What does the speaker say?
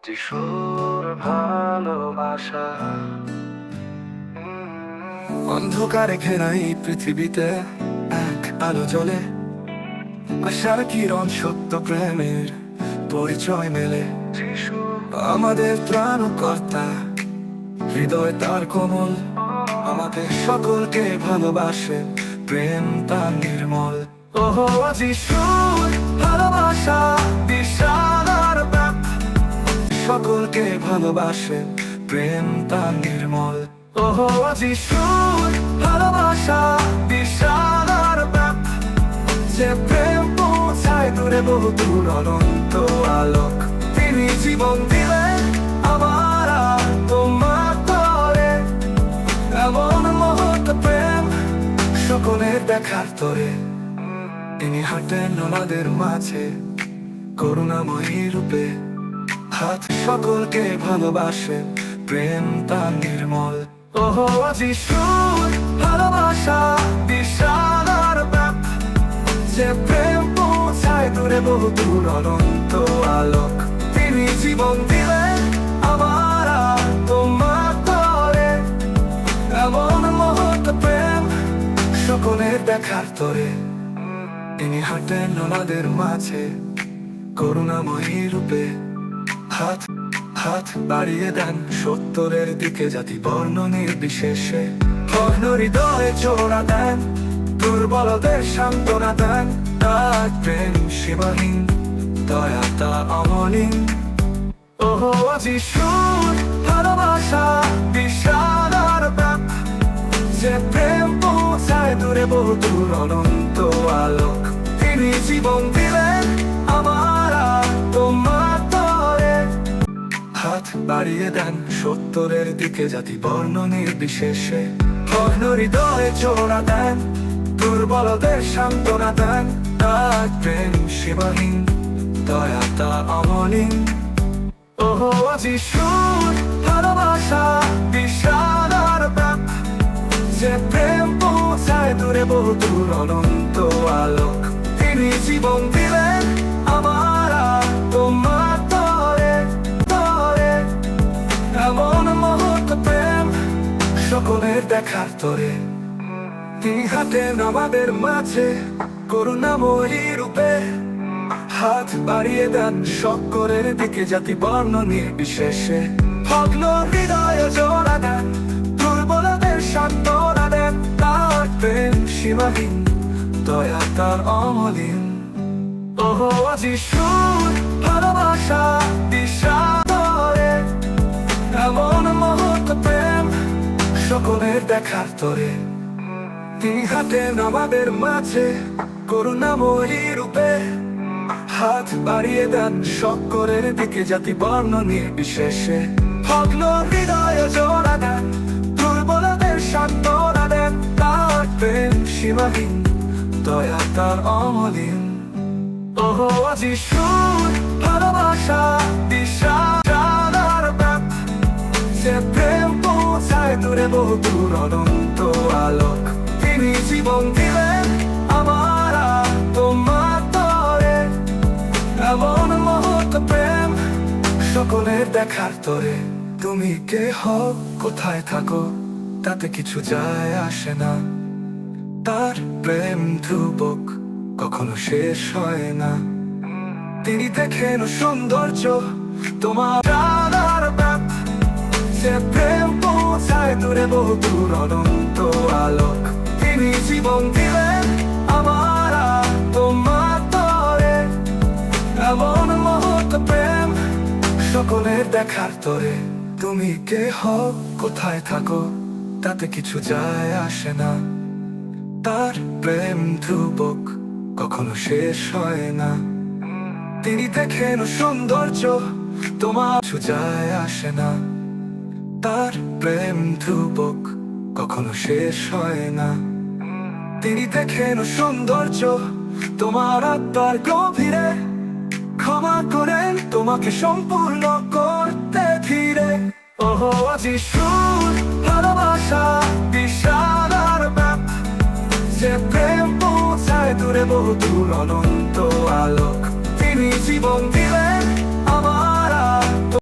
যিশুর ভালোবাসা অন্ধকারে ঘেরা এই পৃথিবীতে এক আলো জ্বলে, আশার কিরণ সত্য প্রেমের পরিচয় মেলে। যিশু আমাদের ত্রাণকর্তা, হৃদয় তার কোমল, আমাদের সকলকে ভালোবাসে, প্রেম তার নির্মল। ওহো যিশুর ভালোবাসা বিশাল আর ব্যাপক, সকলকে ভালোবাসে, প্রেম তার নির্মল। ওহো যিশুর ভালোবাসা বিশাল আর ব্যাপক, যে প্রেম পৌঁছায় দূরে বহু দূর অনন্ত আলোক। তিনি জীবন দিলেন আমার আর তোমার তরে, এমন মহৎ প্রেম সকলের দেখার তরে। তিনি হাঁটেন আমাদের মাঝে করুণাময়ী রূপে, হাত সকলকে ভালোবাসেন, প্রেম তার নির্মল। ওহো যিশুর ভালোবাসা বিশাল আর ব্যাপক, যে প্রেম পৌঁছায় দূরে বহু দূর অনন্ত আলোক। তিনি জীবন দিলেন আমার আর তোমার তরে, এমন মহৎ প্রেম সকলের দেখার তরে। তিনি হাঁটেন আমাদের মাঝে করুণাময়ী রূপে, হাত হাত বাড়িয়ে দেন সত্তরের দিকে, জাতি বর্ণ নির্বিশেষে। ভগ্ন হৃদয়ে জোড়া দেন, দুর্বলদের সান্ত্বনা দেন। তার প্রেম সীমাহীন, দয়া তা অমলিন। ওহো যিশুর ভালোবাসা বিশাল আর ব্যাপক, যে প্রেম পৌঁছায় দূরে বহু দূর অনন্ত আলোক। তিনি জীবন দিলেন আমার আর তোমার তরে, হাত বাড়িয়ে দেন সত্তরের দিকে, জাতি বর্ণ নির্বিশেষে। ভগ্ন হৃদয়ে জোড়া দেন, দুর্বলদের সান্ত্বনা দেন। তার প্রেম সীমাহীন, দয়া তা অমলিন। ওহো যিশুর ভালোবাসা বিশাল আর ব্যাপক, যে প্রেম পৌঁছায় দূরে বহু দূর অনন্ত আলোক। তিনি জীবন দিলেন আমার আর তোমার তরে, তরে এমন মহৎ প্রেম সকলের দেখার তরে। তিনি হাঁটেন আমাদের মাঝে করুণাময়ী রূপে, হাত বাড়িয়ে দেন সকলের দিকে, জাতি বর্ণ নির্বিশেষে। ভগ্ন হৃদয়ে জোড়া দেন, দুর্বলদের সান্ত্বনা দেন। তার প্রেম সীমাহীন, দয়া তার অমলিন। ওহো যিশুর ভালোবাসা বিশাল তরে, এমন মহৎ প্রেম সকলের দেখার তরে। তিনি হাঁটেন আমাদের মাঝে করুণাময়ী রূপে, হাত বাড়িয়ে দেন সকলের দিকে, জাতি বর্ণ নির্বিশেষে। ভগ্ন হৃদয়ে জোড়া দেন, দুর্বলদের সান্ত্বনা দেন। তার প্রেম সীমাহীন, দয়া তার অমলিন। ওহো যিশুর ভালোবাসা বিশাল আর ব্যাপক, যে প্রেম পৌঁছায় দূরে বহু দূর অনন্ত আলোক। তিনি জীবন দিলেন আমার আর তোমার তরে, এমন মহৎ প্রেম সকলের দেখার তরে। তুমি কে হও, কোথায় থাকো, তাতে কিছু যায় আসে না। তার প্রেম ধ্রুবক, কখনো শেষ হয় না। তিনি দেখেন সৌন্দর্য তোমার আর ব্যাপক, যে প্রেম পৌঁছায় দূরে বহু দূর অনন্ত আলোক। তিনি জীবন দিলেন আমার আর তোমার তরে, এমন মহৎ প্রেম সকলের দেখার তরে। তুমি কে হও, কোথায় থাকো, তাতে কিছু যায় আসে না। তার প্রেম ধ্রুবক, কখনো শেষ হয় না। তিনি দেখেন সৌন্দর্য তোমার, কিছু যায় আসে না। তার প্রেম ধ্রুবক, কখনো শেষ হয় না। তিনি দেখেন সৌন্দর্য তোমার আত্মার গভীরে, ক্ষমা করেন তোমাকে সম্পূর্ণ করতে ধীরে। ওহো যিশুর ভালোবাসা বিশাল আর ব্যাপক, যে প্রেম পৌঁছায় দূরে বহু দূর অনন্ত আলোক। তিনি জীবন দিলেন